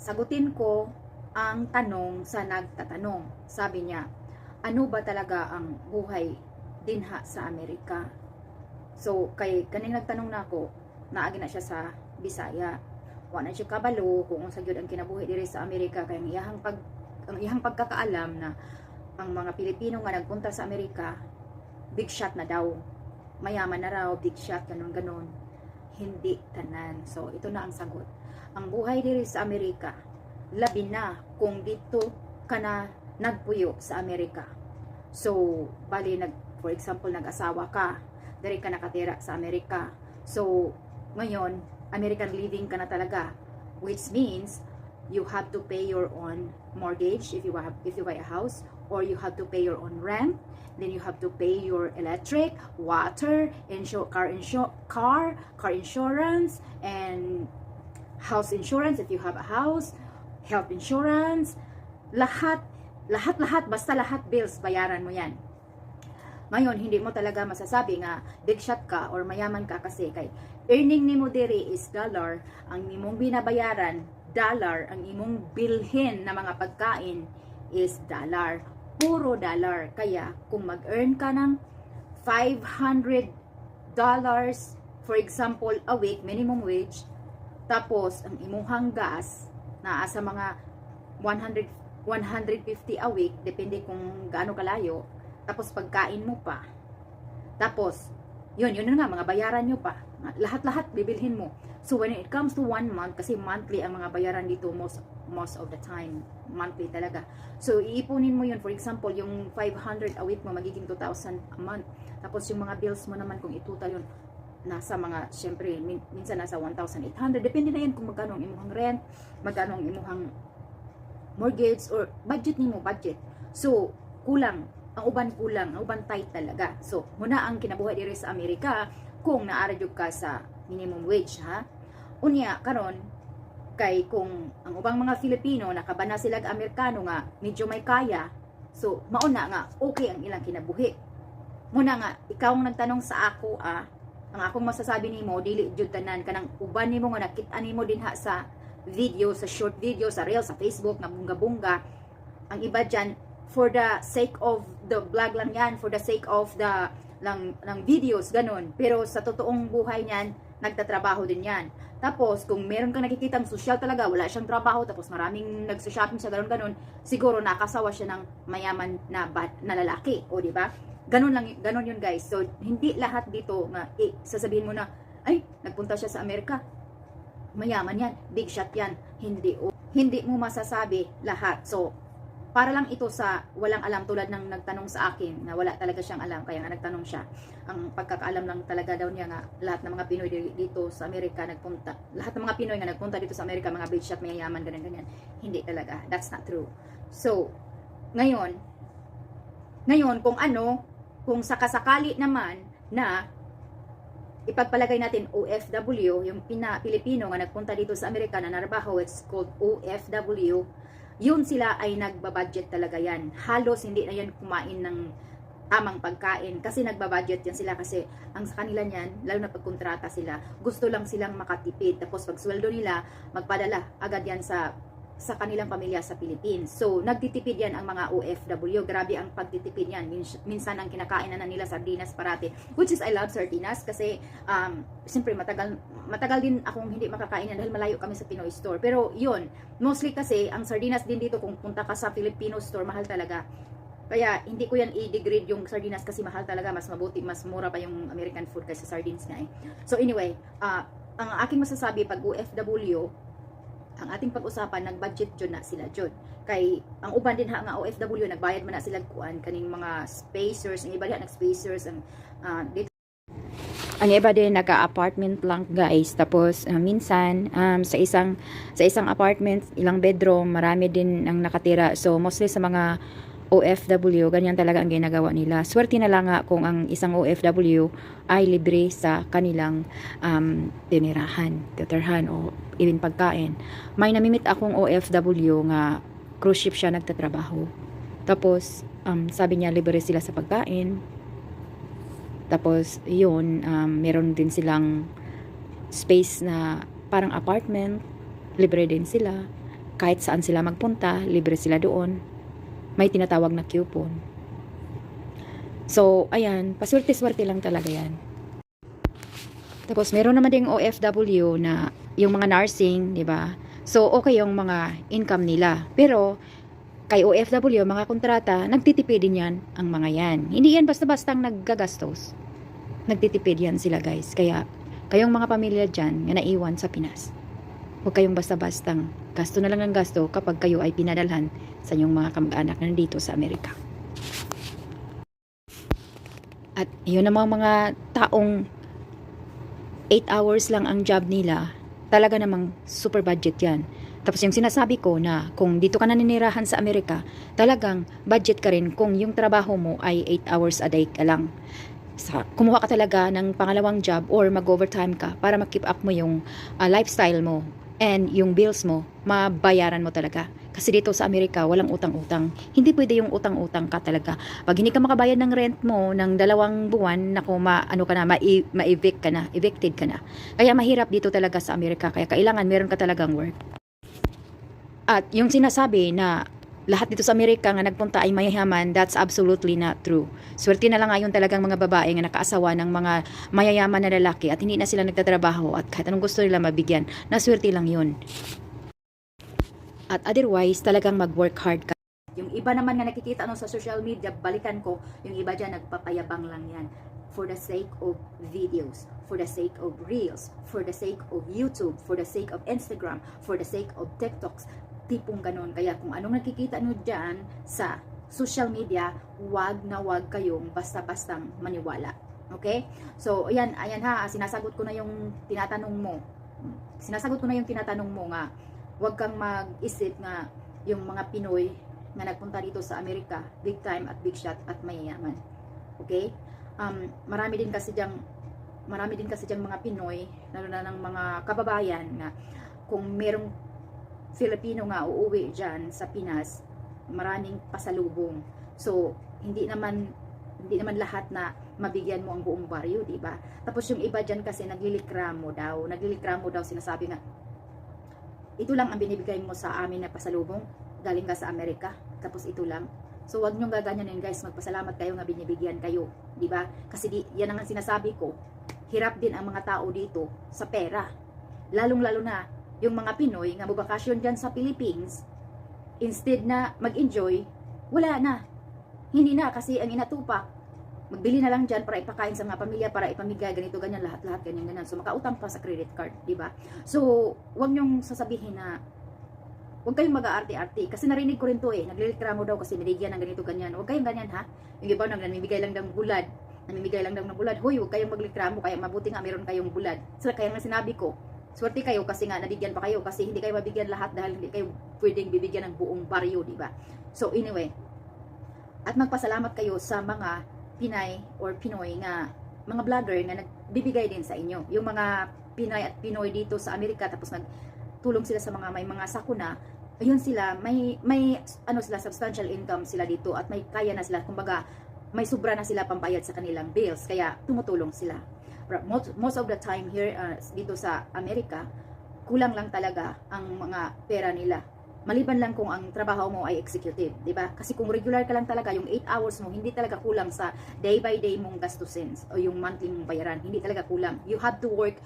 sagutin ko ang tanong sa nagtatanong. Sabi niya, ano ba talaga ang buhay dinha sa Amerika? So, kay kaning nagtanong na ako, naagi na siya sa Bisaya. Wa na siya kabalo kung unsa gyud ang kinabuhi diri sa Amerika, kay ang iyang pagkakaalam na ang mga Pilipino nga nagpunta sa Amerika, big shot na daw. Mayaman na raw, big shot, ganon-ganon. Hindi tanan. So, ito na ang sagot. Ang buhay diri sa Amerika, labi na kung dito ka na nagpuyo sa Amerika. So, bali, for example, nag-asawa ka, diri ka nakatira sa Amerika. So, ngayon, American living ka na talaga, which means you have to pay your own mortgage if you buy a house, or you have to pay your own rent. Then you have to pay your electric, water, car insurance, and house insurance if you have a house, health insurance, lahat, basta lahat bills, bayaran mo yan. Ngayon, hindi mo talaga masasabi nga big shot ka or mayaman ka kasi kay earning nimo diri is dollar, ang imong binabayaran dollar, ang imong bilhin na mga pagkain is dollar, puro dollar. Kaya kung mag-earn ka ng $500 for example a week, minimum wage, tapos ang imuhang gas naa sa mga 150 a week, depende kung gaano kalayo, tapos pagkain mo pa, tapos yun na nga, mga bayaran nyo pa, lahat bibilhin mo. So when it comes to 1 month, kasi monthly ang mga bayaran dito, most of the time monthly talaga. So iipunin mo yun, for example yung 500 a week mo magiging 2,000 a month, tapos yung mga bills mo naman kung itotal yun, nasa mga, syempre minsan nasa 1,800, depende na yan kung magkano ang imuhang rent, magkano ang imuhang mortgage, or budget nimo budget. So kulang, ang uban tight talaga. So muna ang kinabuhi diri sa Amerika kung naara jud ka sa minimum wage, ha. Unya karon, kay kung ang ubang mga Filipino nakabana sila og Amerikano nga medyo may kaya, so mauna nga okay ang ilang kinabuhi. Muna nga ikaw ang nagtanong sa ako, ang akong masasabi nimo, dili jud tanan kanang uban nimo nga nakita nimo dinha sa video, sa short video, sa reel, sa Facebook na bunga-bunga. Ang iba dyan, for the sake of the vlog lang yan, for the sake of the lang videos, ganun. Pero sa totoong buhay niyan, nagtatrabaho din yan. Tapos, kung meron kang nakikitang social talaga, wala siyang trabaho, tapos maraming nagsha-shopping siya, ganun, siguro nakasawa siya ng mayaman na lalaki, o di ba? Ganun yun, guys. So, hindi lahat dito na sasabihin mo na, ay, nagpunta siya sa Amerika, mayaman yan, big shot yan. Hindi mo masasabi lahat. So, para lang ito sa walang alam, tulad ng nagtanong sa akin na wala talaga siyang alam, kaya nga nagtanong siya. Ang pagkakaalam lang talaga daw niya nga, lahat ng mga Pinoy dito sa Amerika nagpunta, lahat ng mga Pinoy nga nagpunta dito sa Amerika, mga big shot, mayayaman, ganyan. Hindi talaga. That's not true. So, ngayon kung sakasakali naman na ipagpalagay natin OFW, yung Pilipino nga nagpunta dito sa Amerika na narbaho, it's called OFW, yun sila ay nagbabudget talaga yan. Halos hindi na yan kumain ng tamang pagkain kasi nagbabudget yan sila, kasi ang sa kanila niyan, lalo na pagkontrata sila, gusto lang silang makatipid, tapos pag sweldo nila, magpadala agad yan sa kanilang pamilya sa Philippines. So, nagtitipid yan ang mga OFW. Grabe ang pagtitipid yan. Minsan ang kinakain na nila sardinas parati. Which is, I love sardinas kasi, siyempre, matagal din akong hindi makakain yan dahil malayo kami sa Pinoy store. Pero, yun, mostly kasi, ang sardinas din dito, kung punta ka sa Filipino store, mahal talaga. Kaya, hindi ko yan i-degrade yung sardinas kasi mahal talaga. Mas mabuti, mas mura pa yung American food kaysa sardines nga eh. So, anyway, ang aking masasabi pag OFW, ang ating pag-usapan, nag-budget jud na sila jud. Kay ang uban din nga OFW, nagbayad man na sila kuan kaning mga spacers, ang iba diha nag-spacers, dito. Ang iba din naka-apartment lang, guys. Tapos minsan sa isang apartment, ilang bedroom, marami din ang nakatira. So mostly sa mga OFW, ganyan talaga ang ginagawa nila. Swerte na lang nga kung ang isang OFW ay libre sa kanilang titirhan o even pagkain. May namimit akong OFW nga cruise ship siya nagtatrabaho. Tapos sabi niya libre sila sa pagkain. Tapos yun, meron din silang space na parang apartment, libre din sila. kahit saan sila magpunta, libre sila doon. May tinatawag na coupon. So, ayan, paswerte-swerte lang talaga yan. Tapos, meron naman ding OFW na yung mga nursing, di ba? So, okay yung mga income nila. Pero, kay OFW, mga kontrata, nagtitipid din yan ang mga yan. Hindi yan basta-bastang naggagastos. Nagtitipid yan sila, guys. Kaya, kayong mga pamilya dyan na naiwan sa Pinas, huwag kayong basta-bastang gasto na lang ang gasto kapag kayo ay pinadalhan sa inyong mga kamag-anak na nandito sa Amerika. At yun namang mga taong 8 hours lang ang job nila, talaga namang super budget yan. Tapos yung sinasabi ko na kung dito ka naninirahan sa Amerika, talagang budget ka rin kung yung trabaho mo ay 8 hours a day ka lang. Kumuha ka talaga ng pangalawang job or mag-overtime ka para mag-keep up mo yung lifestyle mo and yung bills mo, mabayaran mo talaga. Kasi dito sa Amerika, walang utang-utang. Hindi pwede yung utang-utang ka talaga. Pag hindi ka makabayad ng rent mo ng 2 buwan, naku, ma-evict ka na, evicted ka na. Kaya mahirap dito talaga sa Amerika. Kaya kailangan meron ka talagang work. At yung sinasabi na lahat dito sa Amerika nga nagpunta ay mayayaman, that's absolutely not true. Swerte na lang ngayon talagang mga babae nga nakaasawa ng mga mayayaman na lalaki at hindi na sila nagtatrabaho at kahit anong gusto nila mabigyan, na swerte lang yun. At otherwise, talagang mag-work hard ka. Yung iba naman nga nakikita sa social media, balikan ko, yung iba dyan nagpapayabang lang yan. For the sake of videos, for the sake of reels, for the sake of YouTube, for the sake of Instagram, for the sake of TikToks, tipong ganon. Kaya kung anong nakikita nyo dyan sa social media, wag na wag kayong basta-bastang maniwala. Okay? So, ayan ha, sinasagot ko na yung tinatanong mo. Nga, wag kang mag-isip nga yung mga Pinoy na nagpunta dito sa Amerika, big time at big shot at mayayaman. Okay? Marami din kasi diyang mga Pinoy, lalo na ng mga kababayan na kung merong Filipino nga uuwi dyan sa Pinas, maraming pasalubong. So, hindi naman lahat na mabigyan mo ang buong baryo, di ba? Tapos yung iba dyan kasi naglilikramo daw, sinasabi nga, ito lang ang binibigay mo sa amin na pasalubong, galing ka sa Amerika, tapos ito lang. So, wag nyo gaganyanin guys, magpasalamat kayo nga binibigyan kayo, di ba? Kasi yan ang sinasabi ko, hirap din ang mga tao dito sa pera. Lalong-lalo na yung mga Pinoy nga mabakasyon dyan sa Philippines, instead na mag-enjoy, wala na. Hindi na kasi ang inatupak, magbili na lang dyan para ipakain sa mga pamilya, para ipamigay, ganito, ganyan, lahat-lahat, ganyan. So, makautang pa sa credit card, di ba? So, wag nyong sasabihin na, huwag kayong mag-aarte-arte. Kasi narinig ko rin to naglilikramo daw kasi nabigyan ng ganito, ganyan. Huwag kayong ganyan ha. Yung iba namimigay lang ng bulad. Hoy, huwag kayong maglikramo, kaya mabuti nga meron kayong bulad. So, kaya nga sinabi ko, swerte kayo kasi nga nabigyan pa kayo kasi hindi kayo mabigyan lahat dahil hindi kayo pwedeng bibigyan ng buong baryo, di ba? So anyway, at magpasalamat kayo sa mga Pinay or Pinoy nga mga vlogger na nagbibigay din sa inyo. Yung mga Pinay at Pinoy dito sa Amerika tapos nagtulong sila sa mga may mga sakuna, ayun sila, may sila substantial income sila dito at may kaya na sila, kumbaga may sobra na sila pambayad sa kanilang bills kaya tumutulong sila. Most of the time here dito sa Amerika, kulang lang talaga ang mga pera nila. Maliban lang kung ang trabaho mo ay executive, di ba? Kasi kung regular ka lang talaga, yung 8 hours mo, hindi talaga kulang sa day by day mong gastusin o yung monthly mong bayaran. Hindi talaga kulang. You have to work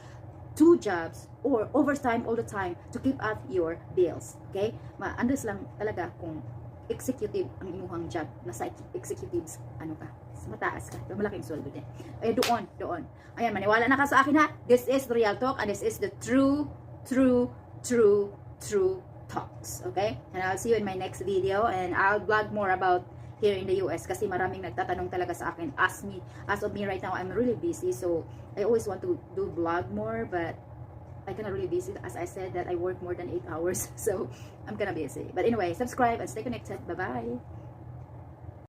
2 jobs or overtime all the time to keep up your bills. Okay? Ma-unders lang talaga kung executive ang imuhang job. Nasa executives, mataas ka. Malaking sweldo din. Doon. Ayan, maniwala na ka sa akin ha. This is the real talk and this is the true talks. Okay? And I'll see you in my next video and I'll vlog more about here in the US kasi maraming nagtatanong talaga sa akin. As of me right now, I'm really busy. So, I always want to do vlog more but I cannot really busy. As I said that I work more than 8 hours. So, I'm kinda busy. But anyway, subscribe and stay connected. Bye-bye.